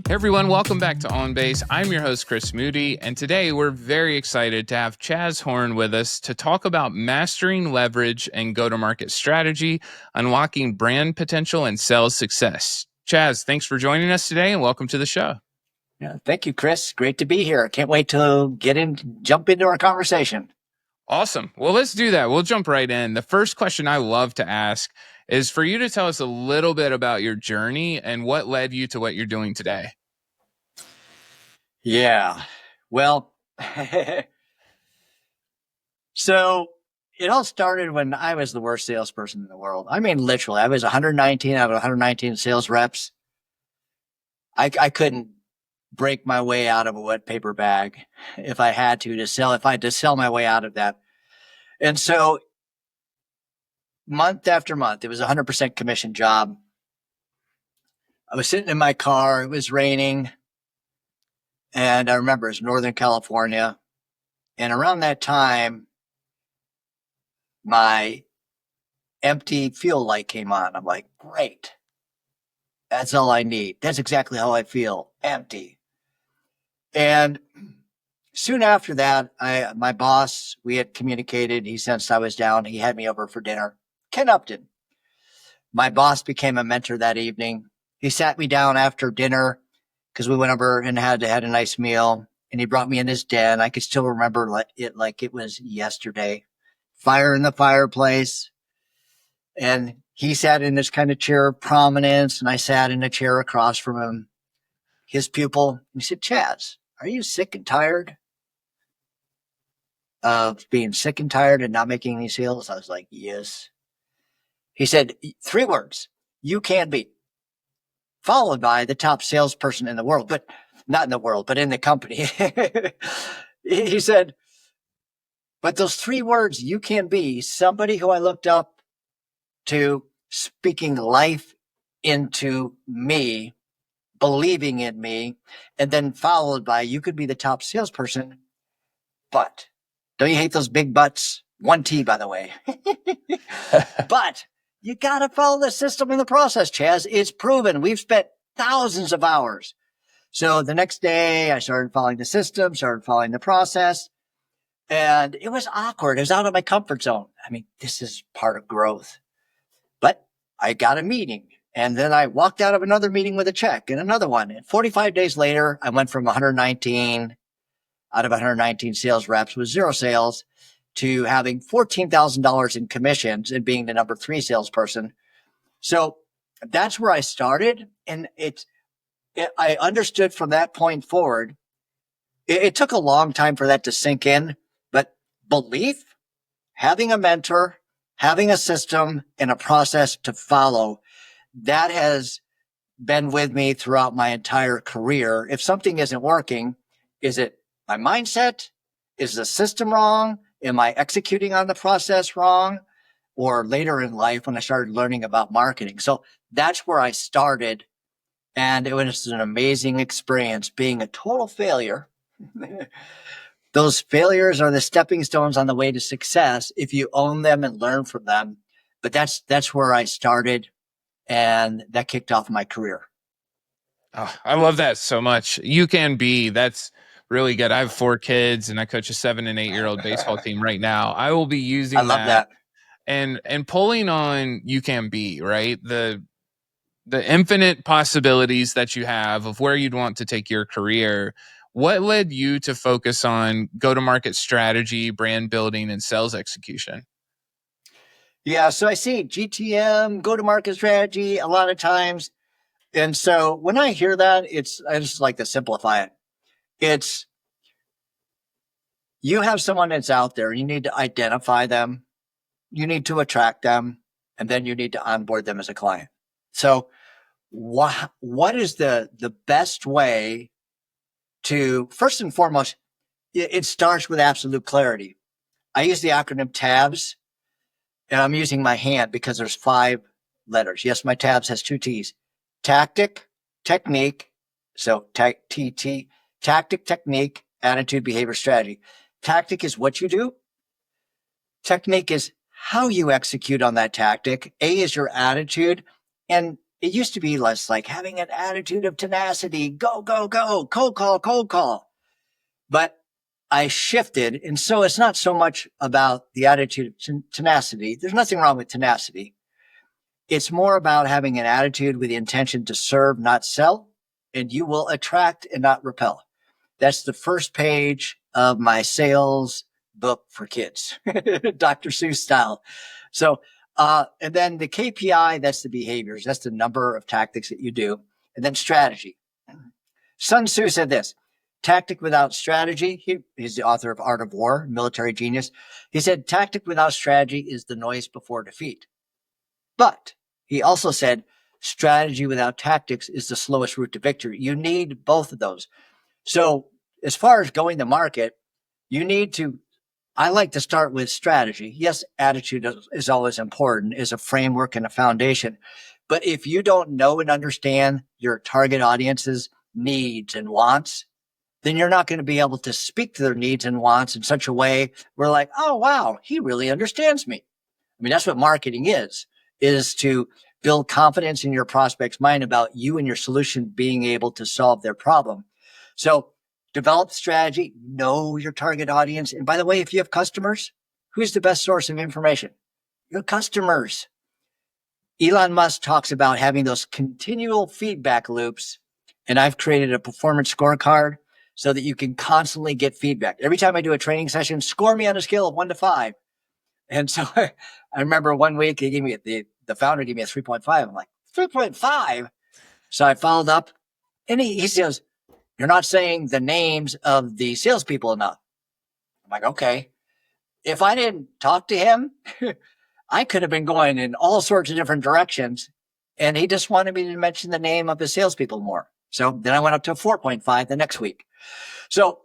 Hey everyone, welcome back to OnBase. I'm your host, Chris Moody, and today we're very excited to have Chaz Horn with us to talk about mastering leverage and go-to-market strategy, unlocking brand potential and sales success. Chaz, thanks for joining us today and welcome to the show. Yeah, thank you, Chris. Great to be here. Can't wait to jump into our conversation. Awesome. Well, let's do that. We'll jump right in. The first question I love to ask is for you to tell us a little bit about your journey and what led you to what you're doing today. Yeah. Well, so it all started when I was the worst salesperson in the world. I mean, literally, I was 119 out of 119 sales reps. I couldn't break my way out of a wet paper bag if I had if I had to sell my way out of that. And so month after month, it was a 100% commission job. I was sitting in my car. It was raining. And I remember it's Northern California. And around that time, my empty fuel light came on. I'm like, great. That's all I need. That's exactly how I feel, empty. And soon after that, my boss, we had communicated. He sensed I was down. He had me over for dinner. Ken Upton. My boss became a mentor that evening. He sat me down after dinner because we went over and had a nice meal. And he brought me in his den. I could still remember it like it was yesterday. Fire in the fireplace. And he sat in this kind of chair of prominence, and I sat in a chair across from him, his pupil. He said, Chaz, are you sick and tired of being sick and tired and not making any sales? I was like, yes. He said, 3 words, you can be, followed by the top salesperson in the world, but not in the world, but in the company. He said, but those 3 words, you can be somebody who I looked up to, speaking life into me, believing in me, and then followed by, you could be the top salesperson, but don't you hate those big buts? 1 T, by the way. But you got to follow the system and the process, Chaz. It's proven. We've spent thousands of hours. So the next day I started following the system, started following the process, and it was awkward. It was out of my comfort zone. I mean, this is part of growth. But I got a meeting, and then I walked out of another meeting with a check and another one. And 45 days later, I went from 119 out of 119 sales reps with 0 sales to having $14,000 in commissions and being the number 3 salesperson. So that's where I started. And I understood from that point forward. It took a long time for that to sink in, but belief, having a mentor, having a system and a process to follow, that has been with me throughout my entire career. If something isn't working, is it my mindset? Is the system wrong? Am I executing on the process wrong? Or later in life when I started learning about marketing. So that's where I started. And it was an amazing experience being a total failure. Those failures are the stepping stones on the way to success if you own them and learn from them. But that's where I started, and that kicked off my career. Oh, I love that so much. You can be. That's really good. I have 4 kids and I coach a 7 and 8-year-old baseball team right now. I will be using I love that. and pulling on you can be, right? The infinite possibilities that you have of where you'd want to take your career. What led you to focus on go-to-market strategy, brand building, and sales execution? Yeah, so I see GTM, go-to-market strategy, a lot of times. And so when I hear that, I just like to simplify it. It's, you have someone that's out there, you need to identify them, you need to attract them, and then you need to onboard them as a client. So what is the best way to, first and foremost, it starts with absolute clarity. I use the acronym TTABS, and I'm using my hand because there's 5 letters. Yes, my TTABS has 2 T's. Tactic, technique, so TT, tactic, technique, attitude, behavior, strategy. Tactic is what you do. Technique is how you execute on that tactic. A is your attitude. And it used to be less like having an attitude of tenacity, go, go, go, cold call, cold call. But I shifted. And so it's not so much about the attitude of tenacity. There's nothing wrong with tenacity. It's more about having an attitude with the intention to serve, not sell, and you will attract and not repel. That's the first page of my sales book for kids, Dr. Seuss style. So, and then the KPI, that's the behaviors. That's the number of tactics that you do. And then strategy. Sun Tzu said this, tactic without strategy. He's the author of Art of War, military genius. He said, tactic without strategy is the noise before defeat. But he also said, strategy without tactics is the slowest route to victory. You need both of those. So as far as going to market, you need to, I like to start with strategy. Yes, attitude is always important as a framework and a foundation. But if you don't know and understand your target audience's needs and wants, then you're not going to be able to speak to their needs and wants in such a way where like, oh, wow, he really understands me. I mean, that's what marketing is to build confidence in your prospect's mind about you and your solution being able to solve their problem. So develop strategy, know your target audience. And by the way, if you have customers, who's the best source of information? Your customers. Elon Musk talks about having those continual feedback loops. And I've created a performance scorecard so that you can constantly get feedback. Every time I do a training session, score me on a scale of 1 to 5. And so I remember one week he gave me the founder gave me a 3.5. I'm like, 3.5? So I followed up and he says, you're not saying the names of the salespeople enough. I'm like, okay. If I didn't talk to him, I could have been going in all sorts of different directions. And he just wanted me to mention the name of his salespeople more. So then I went up to a 4.5 the next week. So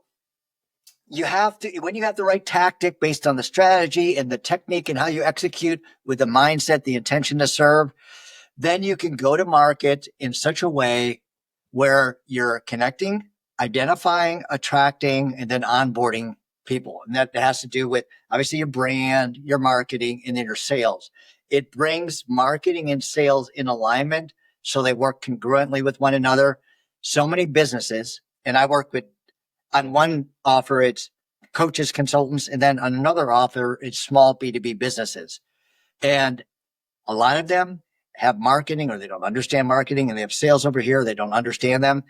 you have to, when you have the right tactic based on the strategy and the technique and how you execute with the mindset, the intention to serve, then you can go to market in such a way where you're connecting, identifying, attracting, and then onboarding people. And that has to do with obviously your brand, your marketing, and then your sales. It brings marketing and sales in alignment so they work congruently with one another. So many businesses, and I work with, on one offer, it's coaches, consultants, and then on another offer, it's small B2B businesses. And a lot of them have marketing or they don't understand marketing, and they have sales over here. They don't understand them.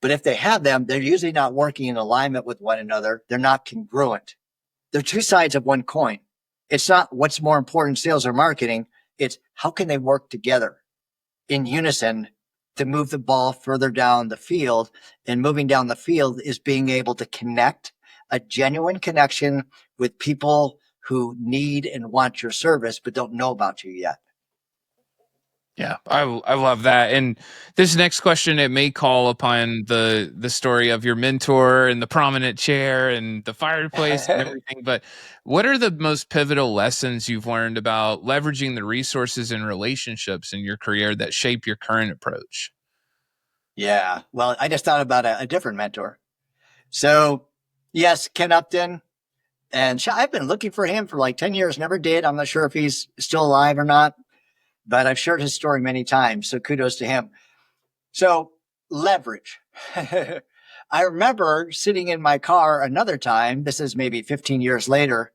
But if they have them, they're usually not working in alignment with one another. They're not congruent. They're two sides of one coin. It's not what's more important, sales or marketing. It's how can they work together in unison to move the ball further down the field. And moving down the field is being able to connect, a genuine connection with people who need and want your service, but don't know about you yet. Yeah, I love that. And this next question, it may call upon the story of your mentor and the prominent chair and the fireplace and everything. But what are the most pivotal lessons you've learned about leveraging the resources and relationships in your career that shape your current approach? Yeah. Well, I just thought about a different mentor. So yes, Ken Upton. And I've been looking for him for like 10 years, never did. I'm not sure if he's still alive or not, but I've shared his story many times. So kudos to him. So leverage. I remember sitting in my car another time. This is maybe 15 years later.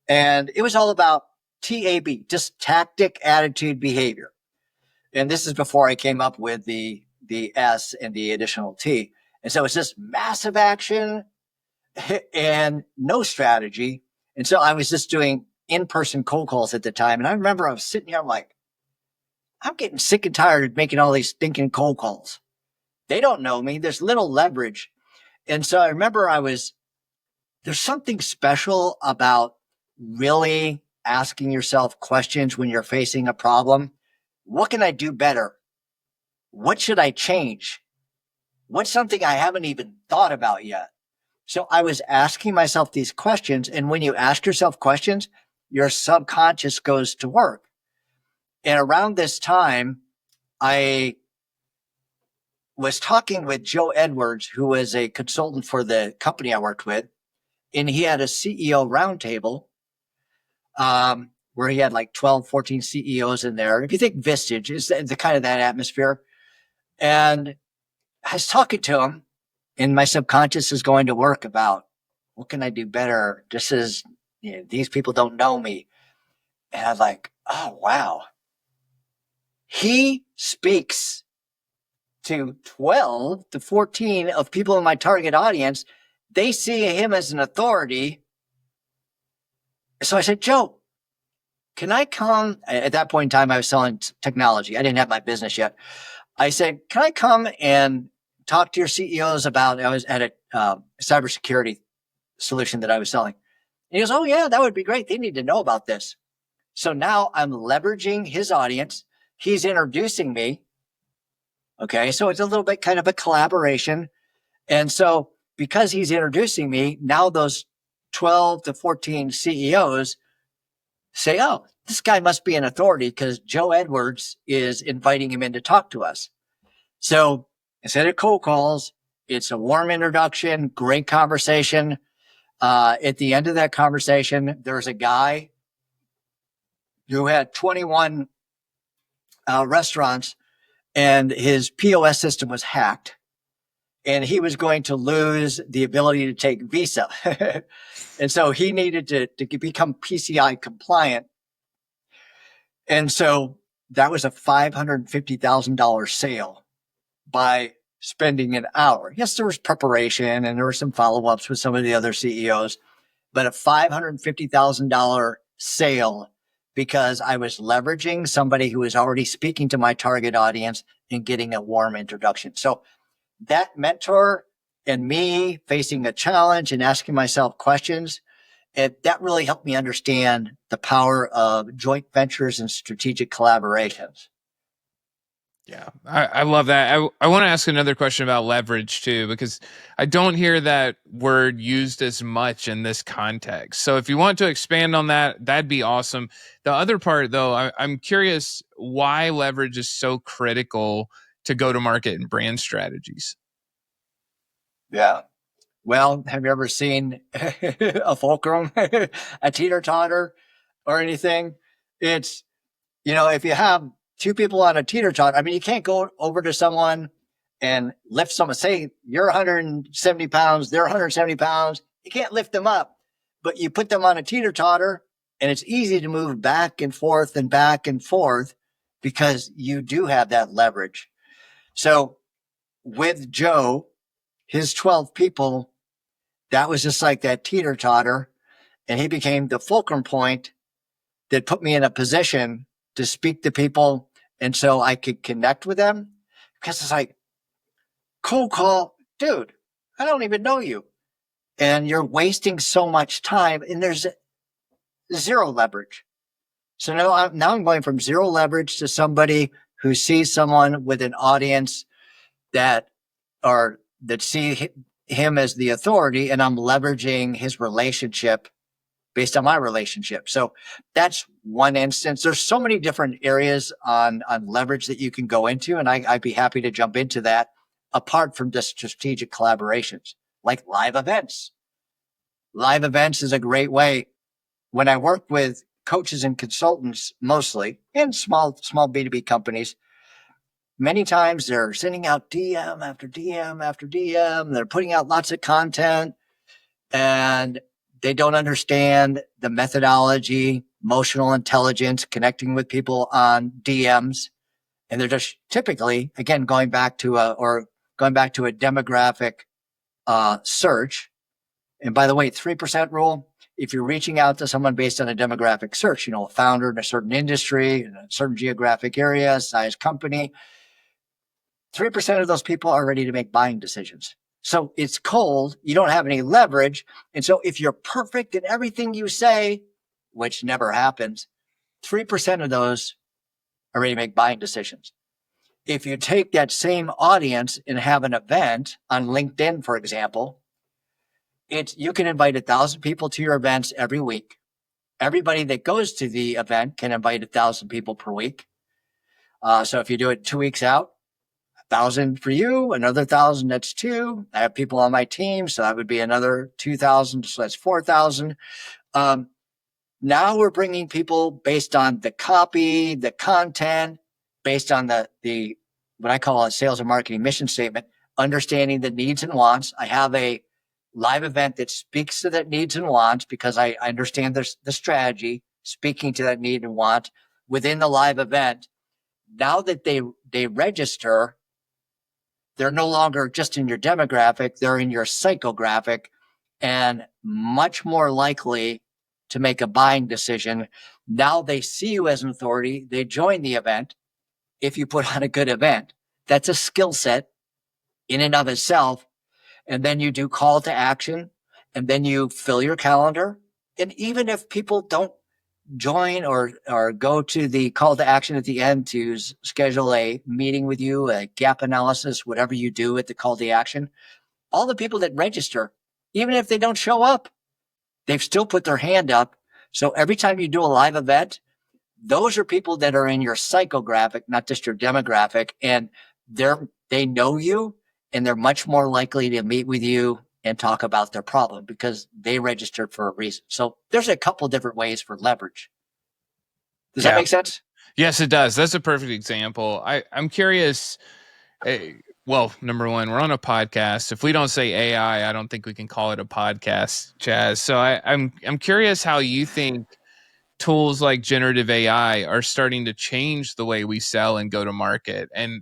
And it was all about TAB, just tactic, attitude, behavior. And this is before I came up with the S and the additional T. And so it's just massive action and no strategy. And so I was just doing in-person cold calls at the time. And I remember I was sitting here, I'm like, I'm getting sick and tired of making all these stinking cold calls. They don't know me. There's little leverage. And so I remember there's something special about really asking yourself questions when you're facing a problem. What can I do better? What should I change? What's something I haven't even thought about yet? So I was asking myself these questions. And when you ask yourself questions, your subconscious goes to work. And around this time, I was talking with Joe Edwards, who was a consultant for the company I worked with, and he had a CEO roundtable where he had like 12, 14 CEOs in there. If you think Vistage is the kind of that atmosphere. And I was talking to him, and my subconscious is going to work about what can I do better? Just as these people don't know me. And I'm like, oh, wow. He speaks to 12 to 14 of people in my target audience. They see him as an authority. So I said, Joe, can I come? At that point in time, I was selling technology. I didn't have my business yet. I said, can I come and talk to your CEOs about, I was at a cybersecurity solution that I was selling. And he goes, oh yeah, that would be great. They need to know about this. So now I'm leveraging his audience. He's introducing me. Okay. So it's a little bit kind of a collaboration. And so because he's introducing me, now those 12 to 14 CEOs say, oh, this guy must be an authority because Joe Edwards is inviting him in to talk to us. So instead of cold calls, it's a warm introduction, great conversation. At the end of that conversation, there's a guy who had 21 restaurants, and his POS system was hacked, and he was going to lose the ability to take Visa. And so he needed to become PCI compliant. And so that was a $550,000 sale by spending an hour. Yes, there was preparation and there were some follow-ups with some of the other CEOs, but a $550,000 sale because I was leveraging somebody who was already speaking to my target audience and getting a warm introduction. So that mentor and me facing a challenge and asking myself questions, that really helped me understand the power of joint ventures and strategic collaborations. Yeah, I love that. I want to ask another question about leverage too, because I don't hear that word used as much in this context. So if you want to expand on that, that'd be awesome. The other part though, I'm curious why leverage is so critical to go to market and brand strategies. Yeah. Well, have you ever seen a fulcrum, a teeter-totter or anything? It's, if you have two people on a teeter-totter, I mean, you can't go over to someone and lift someone, say you're 170 pounds, they're 170 pounds. You can't lift them up, but you put them on a teeter-totter and it's easy to move back and forth because you do have that leverage. So with Joe, his 12 people, that was just like that teeter-totter, and he became the fulcrum point that put me in a position to speak to people, and so I could connect with them. Because it's like, cold call, dude, I don't even know you. And you're wasting so much time, and there's zero leverage. So now I'm going from zero leverage to somebody who sees someone with an audience that see him as the authority, and I'm leveraging his relationship based on my relationship. So that's one instance. There's so many different areas on leverage that you can go into, and I'd be happy to jump into that apart from just strategic collaborations like live events. Live events is a great way. When I work with coaches and consultants mostly, and small B2B companies, many times they're sending out DM after DM after DM. They're putting out lots of content and they don't understand the methodology, emotional intelligence, connecting with people on DMs. And they're just typically, again, going back to a demographic search. And by the way, 3% rule, if you're reaching out to someone based on a demographic search, a founder in a certain industry, in a certain geographic area, size company, 3% of those people are ready to make buying decisions. So it's cold. You don't have any leverage. And so if you're perfect in everything you say, which never happens, 3% of those are ready to make buying decisions. If you take that same audience and have an event on LinkedIn, for example, you can invite 1,000 people to your events every week. Everybody that goes to the event can invite 1,000 people per week. So if you do it 2 weeks out, 1,000 for you, another 1,000, that's 2. I have people on my team, so that would be another 2,000, so that's 4,000. Now Now we're bringing people based on the copy, the content, based on the what I call a sales and marketing mission statement, understanding the needs and wants. I have a live event that speaks to that needs and wants because I understand the strategy, speaking to that need and want within the live event. Now that they register, they're no longer just in your demographic, they're in your psychographic and much more likely to make a buying decision. Now they see you as an authority, they join the event. If you put on a good event, that's a skill set in and of itself. And then you do call to action, and then you fill your calendar. And even if people don't join or go to the call to action at the end to schedule a meeting with you, a gap analysis, whatever you do at the call to action, all the people that register, even if they don't show up, they've still put their hand up. So every time you do a live event, those are people that are in your psychographic, not just your demographic, and they know you, and they're much more likely to meet with you and talk about their problem because they registered for a reason. So there's a couple different ways for leverage. Does that make sense? Yes, it does. That's a perfect example. I'm curious. Well, number one, we're on a podcast. If we don't say AI, I don't think we can call it a podcast, Chaz. So I'm curious how you think tools like generative AI are starting to change the way we sell and go to market. And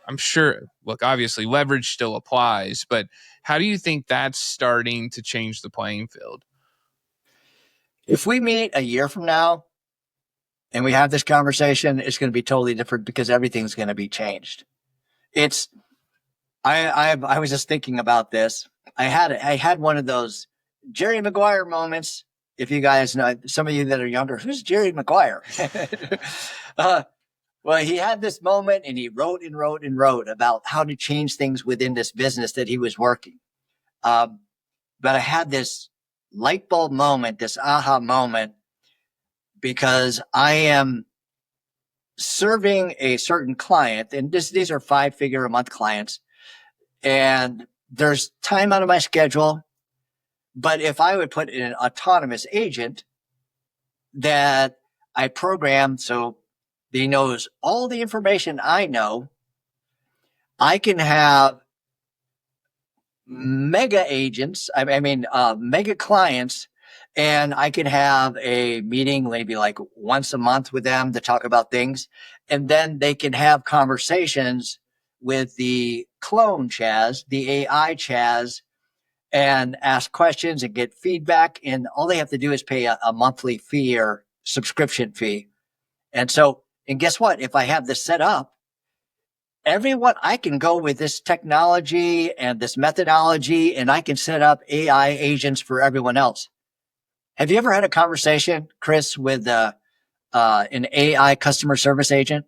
I'm sure, look, obviously leverage still applies, but how do you think that's starting to change the playing field? If we meet a year from now and we have this conversation, it's going to be totally different because everything's going to be changed. I was just thinking about this. I had one of those Jerry Maguire moments. If you guys know, some of you that are younger, who's Jerry Maguire? Well, he had this moment and he wrote and wrote and wrote about how to change things within this business that he was working. But I had this light bulb moment, this aha moment, because I am serving a certain client, and these are 5-figure a month clients, and there's time out of my schedule. But if I would put in an autonomous agent that I program so he knows all the information I know, I can have mega agents, mega clients, and I can have a meeting maybe like once a month with them to talk about things. And then they can have conversations with the clone Chaz, the AI Chaz, and ask questions and get feedback. And all they have to do is pay a monthly fee or subscription fee. And guess what? If I have this set up, everyone, I can go with this technology and this methodology, and I can set up AI agents for everyone else. Have you ever had a conversation, Chris, with an AI customer service agent?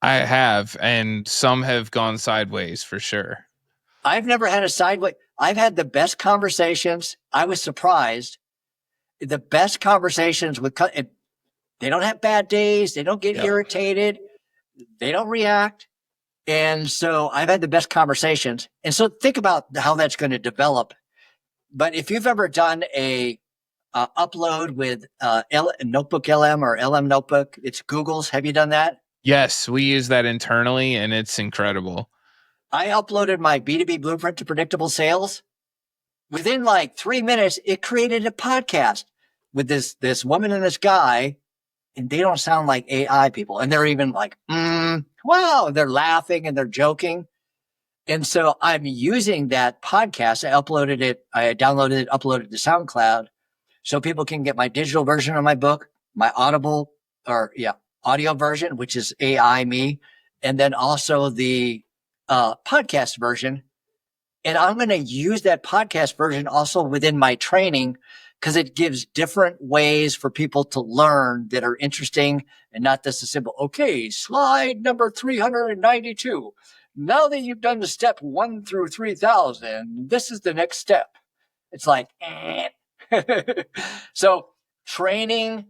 I have, and some have gone sideways for sure. I've never had a sideways. I've had the best conversations. I was surprised. The best conversations with, they don't have bad days. They don't get irritated. They don't react. And so I've had the best conversations. And so think about how that's going to develop. But if you've ever done a upload with NotebookLM or LM Notebook, it's Google's. Have you done that? Yes, we use that internally, and it's incredible. I uploaded my B2B blueprint to predictable sales. Within like 3 minutes, it created a podcast with this woman and this guy, and they don't sound like AI people. And they're even like, wow, they're laughing and they're joking. And so I'm using that podcast. I downloaded it, uploaded it to SoundCloud so people can get my digital version of my book, my audio version, which is AI me, and then also the podcast version. And I'm going to use that podcast version also within my training because it gives different ways for people to learn that are interesting and not just a simple, okay, slide number 392. Now that you've done the step 1 through 3,000, this is the next step. It's like, So training,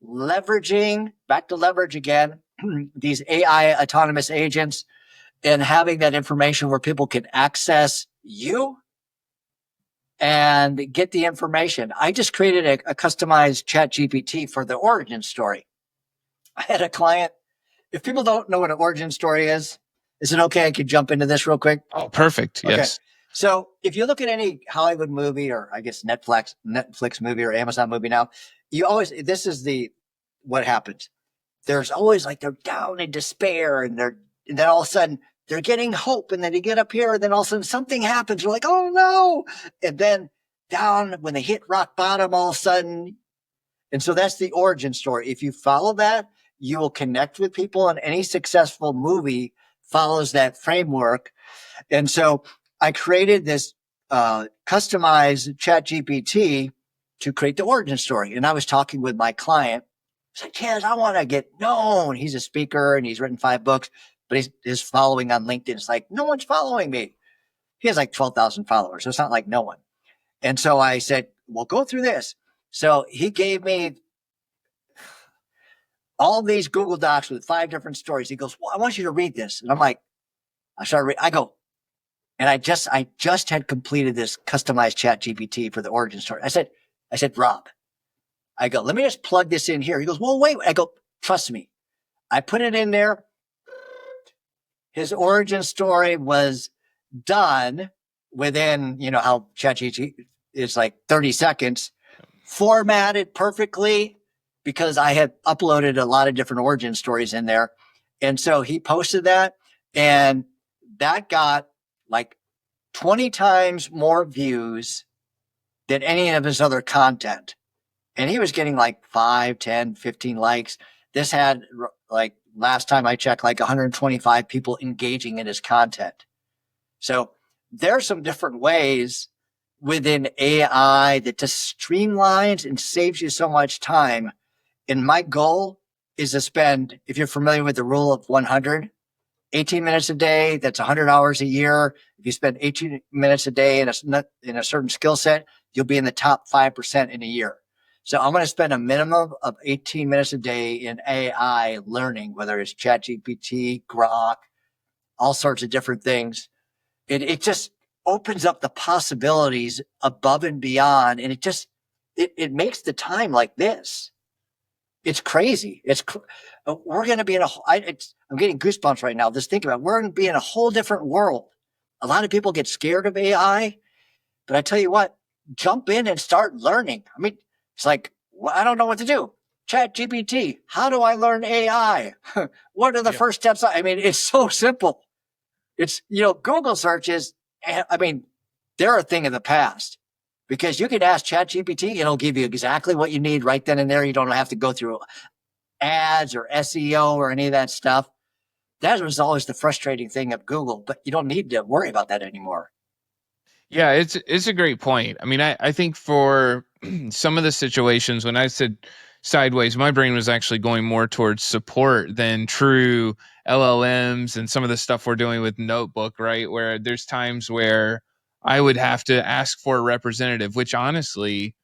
leveraging, back to leverage again, these AI autonomous agents, and having that information where people can access you and get the information. I just created a customized ChatGPT for the origin story. I had a client. If people don't know what an origin story is it okay? I could jump into this real quick. Oh, perfect. Okay. Yes. So if you look at any Hollywood movie, or I guess Netflix movie or Amazon movie now, this is what happens. There's always like they're down in despair, and then all of a sudden they're getting hope, and then they get up here, and then all of a sudden something happens. They're like, oh no. And then down when they hit rock bottom, all of a sudden. And so that's the origin story. If you follow that, you will connect with people, and any successful movie follows that framework. And so I created this customized ChatGPT to create the origin story. And I was talking with my client. He's like, Chaz, I want to get known. He's a speaker and he's written 5 books, but his following on LinkedIn is like, no one's following me. He has like 12,000 followers. So it's not like no one. And so I said, well, go through this. So he gave me all these Google Docs with 5 different stories. He goes, well, I want you to read this. And I'm like, I go, and I just had completed this customized ChatGPT for the origin story. I said, Rob, I go, let me just plug this in here. He goes, well, wait. I go, trust me. I put it in there. His origin story was done within, how ChatGPT is like 30 seconds, formatted perfectly, because I had uploaded a lot of different origin stories in there. And so he posted that, and that got like 20 times more views than any of his other content. And he was getting like 5, 10, 15 likes. This had, like, last time I checked, like 125 people engaging in his content. So there's some different ways within AI that just streamlines and saves you so much time. And my goal is to spend, if you're familiar with the rule of 100, 18 minutes a day, that's 100 hours a year. If you spend 18 minutes a day in a certain skill set, you'll be in the top 5% in a year. So I'm going to spend a minimum of 18 minutes a day in AI learning, whether it's ChatGPT, Grok, all sorts of different things. It just opens up the possibilities above and beyond. And it makes the time like this. It's crazy. We're going to be I'm getting goosebumps right now. Just think about it. We're going to be in a whole different world. A lot of people get scared of AI, but I tell you what, jump in and start learning. I mean, it's like, well, I don't know what to do. ChatGPT, how do I learn AI? What are the first steps? I mean, it's so simple. It's, Google searches, I mean, they're a thing of the past, because you can ask ChatGPT, it'll give you exactly what you need right then and there. You don't have to go through ads or SEO or any of that stuff. That was always the frustrating thing of Google, but you don't need to worry about that anymore. Yeah, it's a great point. I mean, I think for some of the situations when I said sideways, my brain was actually going more towards support than true LLMs and some of the stuff we're doing with Notebook, right? Where there's times where I would have to ask for a representative, which honestly,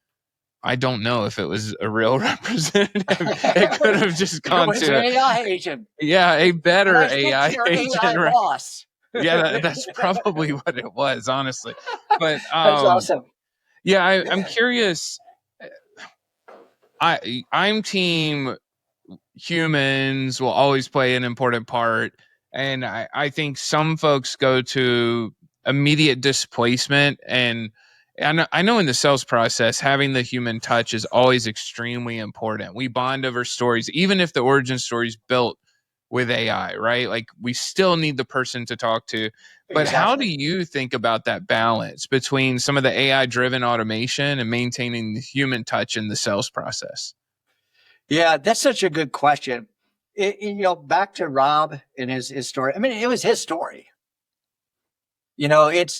I don't know if it was a real representative. It could have just gone It's an to AI agent. a better AI Your agent, AI right? boss. Yeah, that's probably what it was, honestly. But That's awesome. yeah, I'm curious. I'm team humans will always play an important part, and I think some folks go to immediate displacement, and I know in the sales process having the human touch is always extremely important. We bond over stories, even if the origin story is built with AI, right? Like we still need the person to talk to. But how do Exactly. you think about that balance between some of the AI driven automation and maintaining the human touch in the sales process? Yeah, that's such a good question. Back to Rob and his story. I mean, it was his story. AI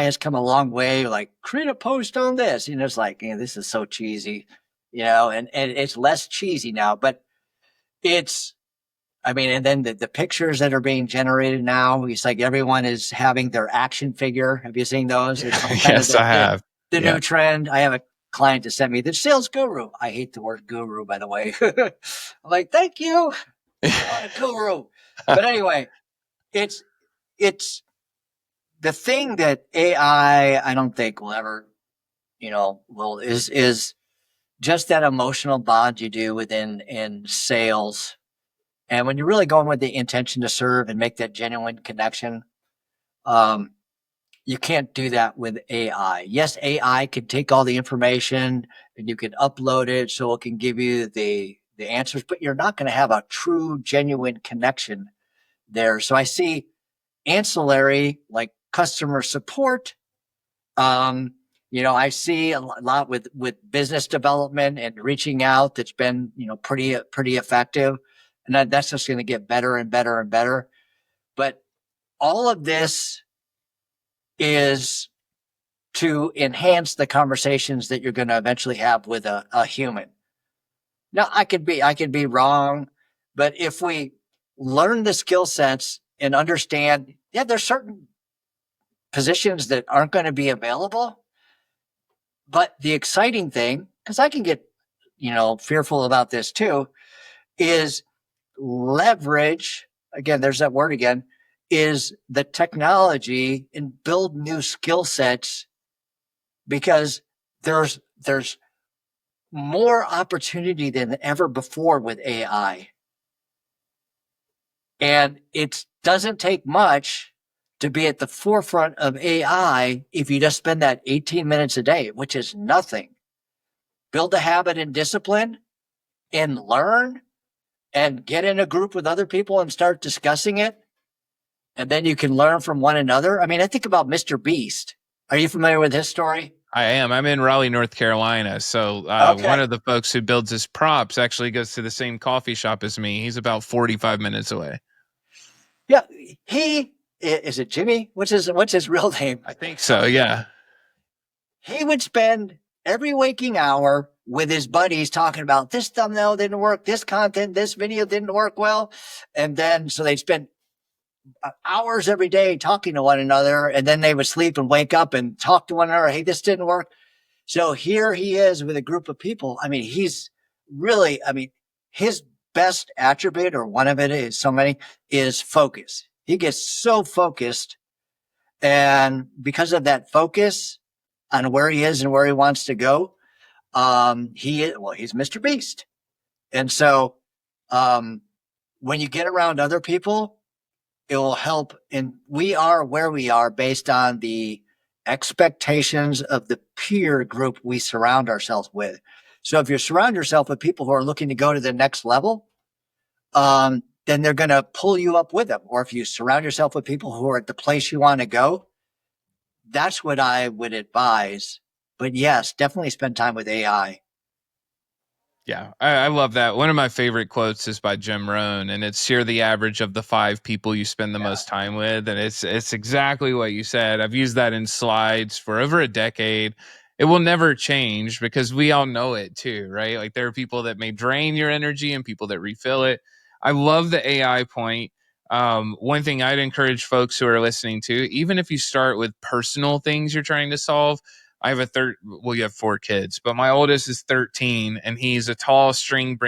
has come a long way. Like, create a post on this. It's like, this is so cheesy, and it's less cheesy now, but it's, and then the pictures that are being generated now, it's like everyone is having their action figure. Have you seen those? It's like kind of Yes, I have. the Yeah. new trend. I have a client that sent me the sales guru. I hate the word guru, by the way. I'm like, thank you, guru. But anyway, it's the thing that I don't think will ever, is just that emotional bond you do in sales. And when you're really going with the intention to serve and make that genuine connection, um, you can't do that with AI. Yes, AI can take all the information and you can upload it so it can give you the answers, but you're not going to have a true, genuine connection there. So I see ancillary like customer support. I see a lot with business development and reaching out that's been, pretty effective. And that's just going to get better and better and better. But all of this is to enhance the conversations that you're going to eventually have with a human. Now, I could be wrong, but if we learn the skill sets and understand, yeah, there's certain positions that aren't going to be available. But the exciting thing, because I can get, fearful about this too, is leverage. Again, there's that word again, is the technology and build new skill sets because there's more opportunity than ever before with AI. And it doesn't take much to be at the forefront of AI if you just spend that 18 minutes a day, which is nothing. Build a habit and discipline and learn and get in a group with other people and start discussing it. And then you can learn from one another. I mean, I think about Mr. Beast. Are you familiar with his story? I am. I'm in Raleigh, North Carolina. So one Okay. of the folks who builds his props actually goes to the same coffee shop as me. He's about 45 minutes away. Yeah. He is it Jimmy? What's his real name? I think so. Yeah. He would spend every waking hour with his buddies talking about this thumbnail didn't work, this content, this video didn't work well. And then so they'd spend hours every day talking to one another. And then they would sleep and wake up and talk to one another. Hey, this didn't work. So here he is with a group of people. I mean, he's really, his best attribute, or one of it is so many, is focus. He gets so focused. And because of that focus on where he is and where he wants to go, he's Mr. Beast. And so, when you get around other people, it will help. And we are where we are based on the expectations of the peer group we surround ourselves with. So if you surround yourself with people who are looking to go to the next level, then they're going to pull you up with them. Or if you surround yourself with people who are at the place you want to go, that's what I would advise. But yes, definitely spend time with AI. Yeah, I love that. One of my favorite quotes is by Jim Rohn, and it's you're the average of the 5 people you spend the Yeah. most time with. And it's exactly what you said. I've used that in slides for over a decade. It will never change because we all know it too, right? Like there are people that may drain your energy and people that refill it. I love the AI point. One thing I'd encourage folks who are listening to, even if you start with personal things you're trying to solve, I have you have 4 kids, but my oldest is 13 and he's a tall string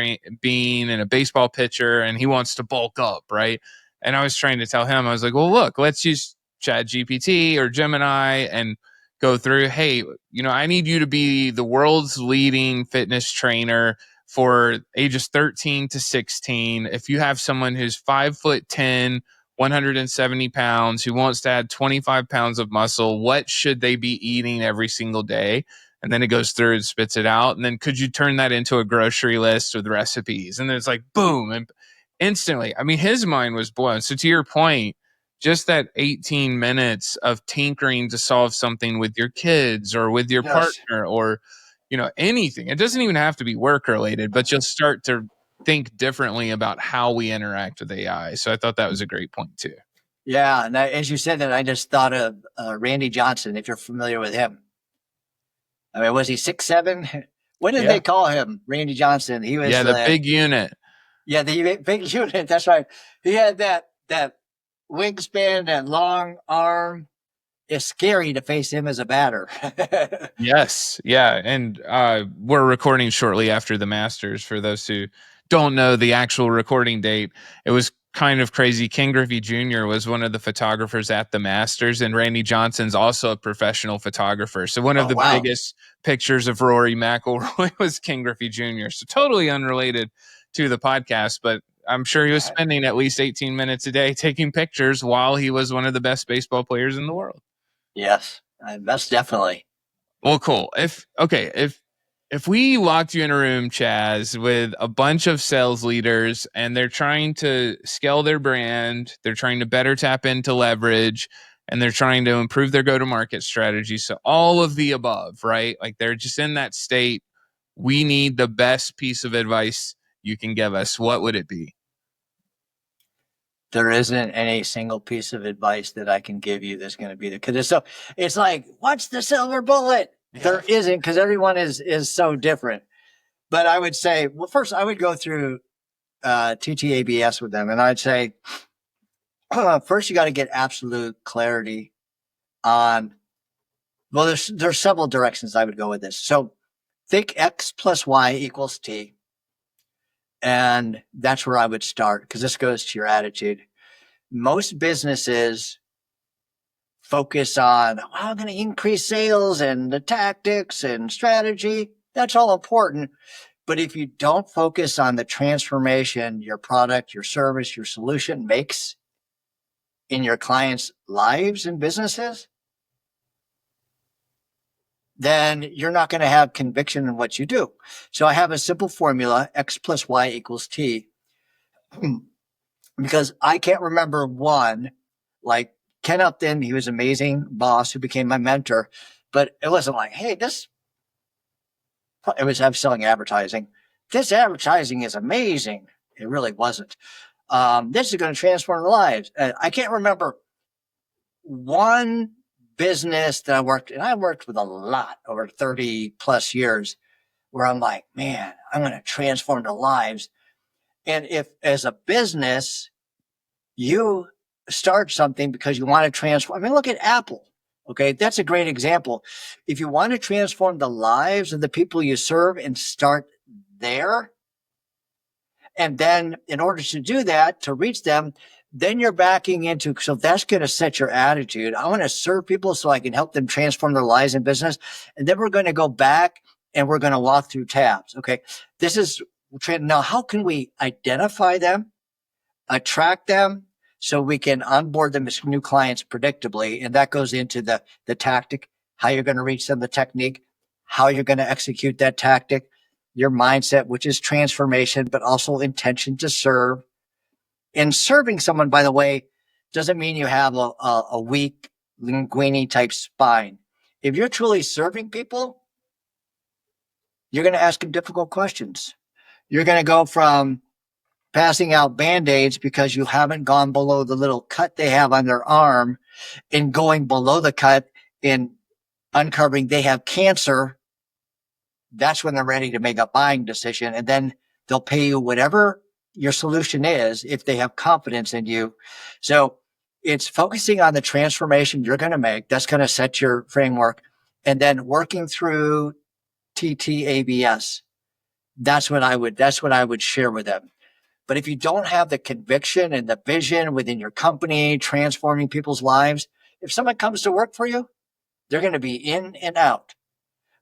bean and a baseball pitcher and he wants to bulk up, right? And I was trying to tell him, I was like, well, look, let's use ChatGPT or Gemini and go through, hey, I need you to be the world's leading fitness trainer for ages 13 to 16. If you have someone who's 5'10", 170 pounds, who wants to add 25 pounds of muscle, what should they be eating every single day? And then it goes through and spits it out. And then could you turn that into a grocery list with recipes? And then it's like, boom. And instantly, I mean, his mind was blown. So to your point, just that 18 minutes of tinkering to solve something with your kids or with your Yes. partner or, anything. It doesn't even have to be work related, but you'll start to think differently about how we interact with AI. So I thought that was a great point too. Yeah. And as you said that, I just thought of Randy Johnson, if you're familiar with him. I mean, was he 6'7"? What did Yeah. they call him? Randy Johnson. He was Yeah, the big unit. the big unit. That's right. He had that wingspan, that long arm. It's scary to face him as a batter. Yes. Yeah. And we're recording shortly after the Masters. For those who don't know the actual recording date, it was kind of crazy. King Griffey Jr. was one of the photographers at the Masters, and Randy Johnson's also a professional photographer. So one of Oh, the wow. biggest pictures of Rory McIlroy was King Griffey Jr. So totally unrelated to the podcast, but I'm sure he was spending at least 18 minutes a day taking pictures while he was one of the best baseball players in the world. Yes, that's definitely. Well, cool. If we walked you in a room, Chaz, with a bunch of sales leaders and they're trying to scale their brand, they're trying to better tap into leverage, and they're trying to improve their go-to-market strategy. So all of the above, right? Like they're just in that state. We need the best piece of advice you can give us. What would it be? There isn't any single piece of advice that I can give you that's going to be there, because it's like, what's the silver bullet? Yeah. There isn't, because everyone is so different. But I would say, well, first I would go through TTABS with them, and I'd say, first you got to get absolute clarity on. Well, there's several directions I would go with this. So think X plus Y equals T. And that's where I would start, because this goes to your attitude. Most businesses focus on, I'm going to increase sales and the tactics and strategy. That's all important. But if you don't focus on the transformation your product, your service, your solution makes in your clients' lives and businesses, then you're not going to have conviction in what you do. So I have a simple formula, X plus Y equals T, because I can't remember one, like Ken Upton, he was an amazing boss who became my mentor, but it wasn't like, hey, I'm selling advertising. This advertising is amazing. It really wasn't. This is going to transform the lives. I can't remember one business that I worked with a lot over 30 plus years, where I'm like, man, I'm going to transform the lives. And if as a business, you start something because you want to transform, I mean, look at Apple. Okay. That's a great example. If you want to transform the lives of the people you serve and start there, and then in order to do that, to reach them, then you're backing into, so that's going to set your attitude. I want to serve people so I can help them transform their lives and business. And then we're going to go back and we're going to walk through tabs. Okay. This is now, how can we identify them, attract them, so we can onboard them as new clients predictably? And that goes into the tactic, how you're going to reach them, the technique, how you're going to execute that tactic, your mindset, which is transformation, but also intention to serve. And serving someone, by the way, doesn't mean you have a weak linguini type spine. If you're truly serving people, you're going to ask them difficult questions. You're going to go from passing out Band-Aids because you haven't gone below the little cut they have on their arm, and going below the cut and uncovering they have cancer. That's when they're ready to make a buying decision. And then they'll pay you whatever your solution is if they have confidence in you. So it's focusing on the transformation you're going to make. That's going to set your framework. And then working through TTABS. That's what I would share with them. But if you don't have the conviction and the vision within your company, transforming people's lives, if someone comes to work for you, they're going to be in and out.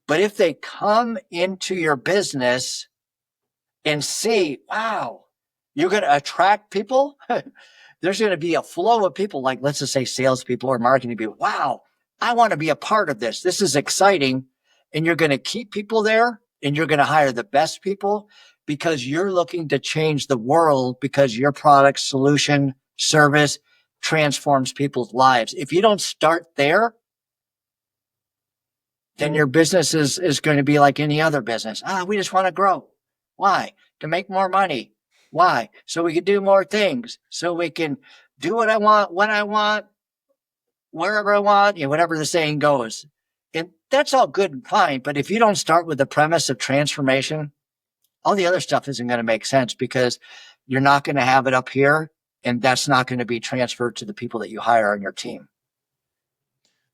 But if they come into your business and see, wow, you're going to attract people, there's going to be a flow of people, like let's just say salespeople or marketing people. Wow, I want to be a part of this. This is exciting. And you're going to keep people there, and you're going to hire the best people, because you're looking to change the world, because your product, solution, service transforms people's lives. If you don't start there, then your business is going to be like any other business. We just want to grow. Why? To make more money. Why? So we can do more things. So we can do what I want, when I want, wherever I want, whatever the saying goes. And that's all good and fine. But if you don't start with the premise of transformation, all the other stuff isn't going to make sense, because you're not going to have it up here, and that's not going to be transferred to the people that you hire on your team.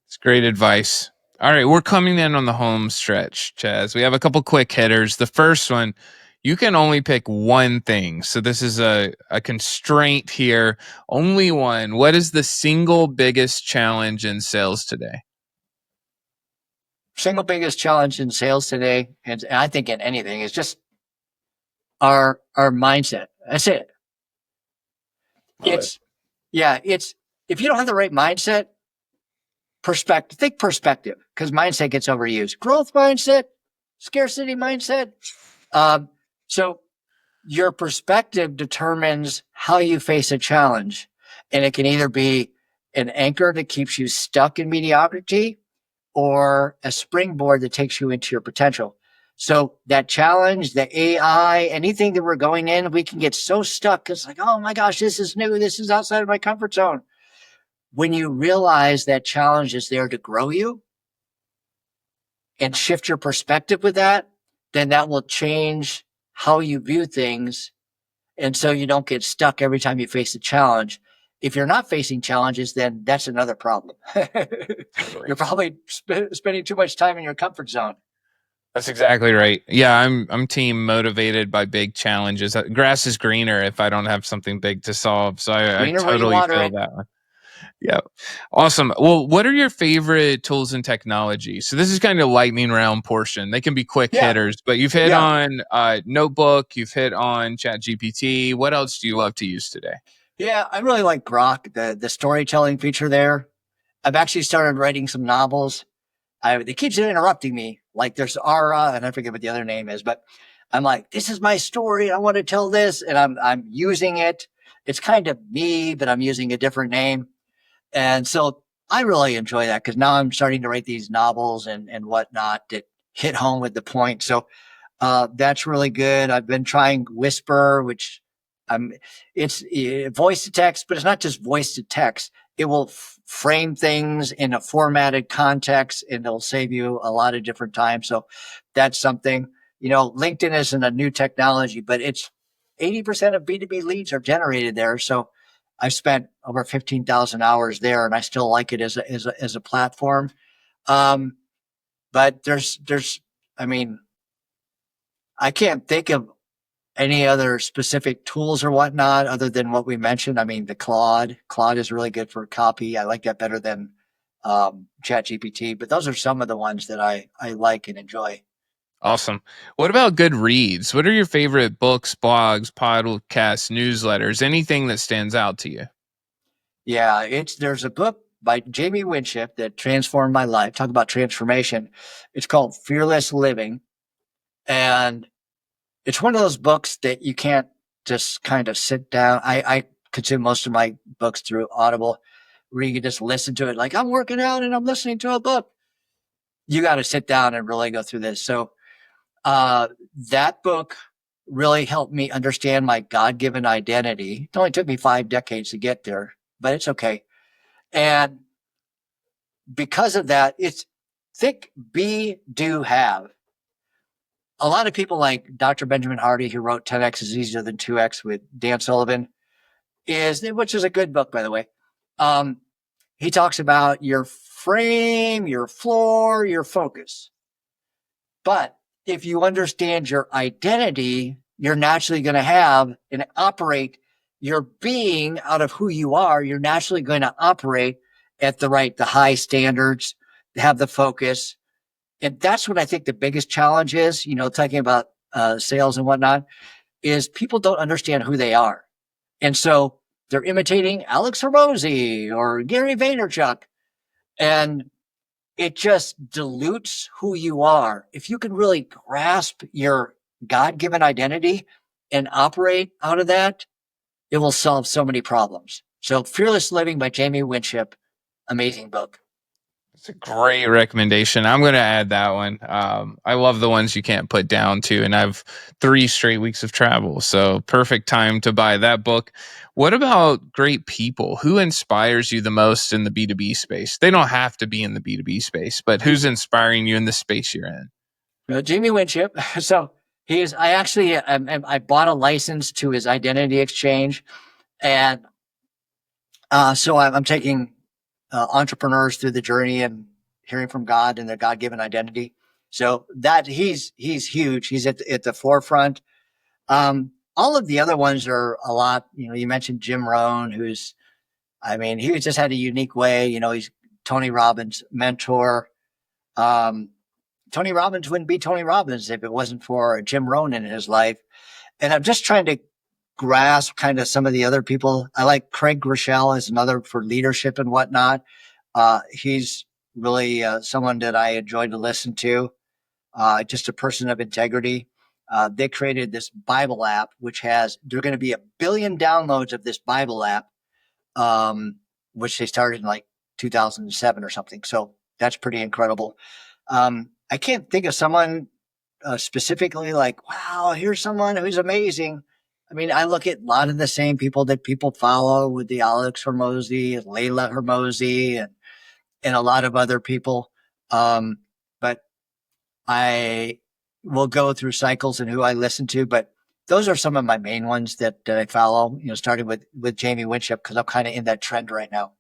It's great advice. All right, we're coming in on the home stretch, Chaz. We have a couple quick hitters. The first one, You can only pick one thing. So this is a constraint here. Only one. What is the single biggest challenge in sales today? Single biggest challenge in sales today, and I think in anything, is just our mindset. That's it. Love it. It's if you don't have the right mindset, think perspective, because mindset gets overused. Growth mindset, scarcity mindset. So your perspective determines how you face a challenge. And it can either be an anchor that keeps you stuck in mediocrity or a springboard that takes you into your potential. So that challenge, the AI, anything that we're going in, we can get so stuck. It's like, oh my gosh, this is new. This is outside of my comfort zone. When you realize that challenge is there to grow you and shift your perspective with that, then that will change how you view things. And so you don't get stuck every time you face a challenge. If you're not facing challenges, then that's another problem. You're probably spending too much time in your comfort zone. That's exactly right. Yeah, I'm team motivated by big challenges. Grass is greener if I don't have something big to solve. So I Greener where you totally water feel it. that one. Yeah. Awesome. Well, what are your favorite tools and technology? So this is kind of lightning round portion. They can be quick Yeah. hitters, but you've hit Yeah. on Notebook, you've hit on ChatGPT. What else do you love to use today? Yeah. I really like Grok, the storytelling feature there. I've actually started writing some novels. It keeps interrupting me. Like there's Ara, and I forget what the other name is, but I'm like, this is my story. I want to tell this, and I'm using it. It's kind of me, but I'm using a different name. And so I really enjoy that because now I'm starting to write these novels and whatnot that hit home with the point. So that's really good. I've been trying Whisper, which it's voice to text, but it's not just voice to text. It will frame things in a formatted context and it'll save you a lot of different time. So that's something, LinkedIn isn't a new technology, but it's 80% of B2B leads are generated there. So I've spent over 15,000 hours there and I still like it as a platform. But I mean, I can't think of any other specific tools or whatnot other than what we mentioned. I mean, the Claude is really good for copy. I like that better than ChatGPT, but those are some of the ones that I like and enjoy. Awesome. What about good reads? What are your favorite books, blogs, podcasts, newsletters, anything that stands out to you? Yeah, there's a book by Jamie Winship that transformed my life. Talk about transformation. It's called Fearless Living. And it's one of those books that you can't just kind of sit down. I consume most of my books through Audible, where you can just listen to it like I'm working out and I'm listening to a book. You got to sit down and really go through this. So that book really helped me understand my God-given identity. It only took me 5 decades to get there, but it's okay. And because of that, it's think, be, do, have. A lot of people like Dr. Benjamin Hardy, who wrote 10X is easier than 2X with Dan Sullivan, which is a good book, by the way. He talks about your frame, your floor, your focus. But if you understand your identity, you're naturally going to have and operate your being out of who you are. You're naturally going to operate at the high standards, have the focus. And that's what I think the biggest challenge is, talking about sales and whatnot, is people don't understand who they are. And so they're imitating Alex Hormozy or Gary Vaynerchuk. And it just dilutes who you are. If you can really grasp your God-given identity and operate out of that, it will solve so many problems. So Fearless Living by Jamie Winship, amazing book. It's a great recommendation. I'm going to add that one. I love the ones you can't put down too, and I have 3 straight weeks of travel, so perfect time to buy that book. What about great people? Who inspires you the most in the B2B space? They don't have to be in the B2B space, but who's inspiring you in the space you're in? Jamie Winship. So I bought a license to his identity exchange. And so I'm taking entrepreneurs through the journey and hearing from God and their God-given identity. So that he's huge. He's at the forefront. All of the other ones are a lot, you mentioned Jim Rohn, he just had a unique way, he's Tony Robbins' mentor. Tony Robbins wouldn't be Tony Robbins if it wasn't for Jim Rohn in his life. And I'm just trying to grasp kind of some of the other people. I like Craig Groeschel as another for leadership and whatnot. He's really someone that I enjoy to listen to, just a person of integrity. They created this Bible app, there are going to be 1 billion downloads of this Bible app, which they started in like 2007 or something. So that's pretty incredible. I can't think of someone specifically like, wow, here's someone who's amazing. I look at a lot of the same people that people follow with the Alex Hormozy, Layla Hormozy, and a lot of other people. But I will go through cycles and who I listen to, but those are some of my main ones that I follow, starting with Jamie Winship, because I'm kind of in that trend right now.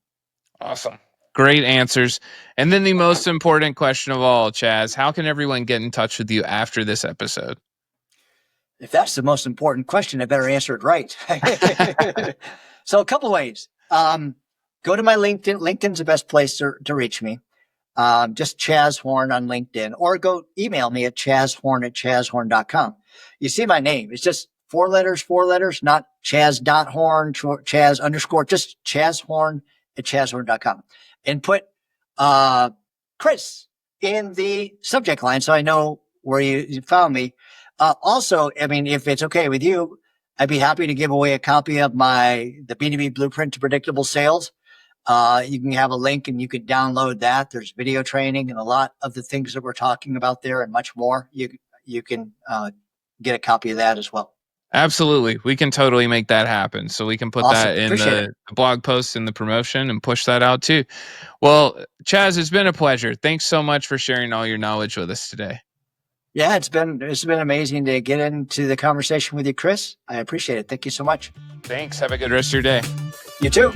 Awesome. Great answers. And then the most important question of all, Chaz, how can everyone get in touch with you after this episode? If that's the most important question, I better answer it right. So a couple ways. Go to my LinkedIn. LinkedIn's the best place to reach me. Just Chaz Horn on LinkedIn, or go email me at chazhorn@chazhorn.com. You see my name. It's just four letters, not Chaz.Horn, Chaz _, just chazhorn@chazhorn.com. And put Chris in the subject line so I know where you found me. Also, if it's okay with you, I'd be happy to give away a copy of the B2B Blueprint to Predictable Sales. You can have a link and you can download that. There's video training and a lot of the things that we're talking about there and much more. You can get a copy of that as well. Absolutely. We can totally make that happen. So we can put that in the blog post and the promotion and push that out too. Well, Chaz, it's been a pleasure. Thanks so much for sharing all your knowledge with us today. Yeah, it's been amazing to get into the conversation with you, Chris. I appreciate it. Thank you so much. Thanks. Have a good rest of your day. You too.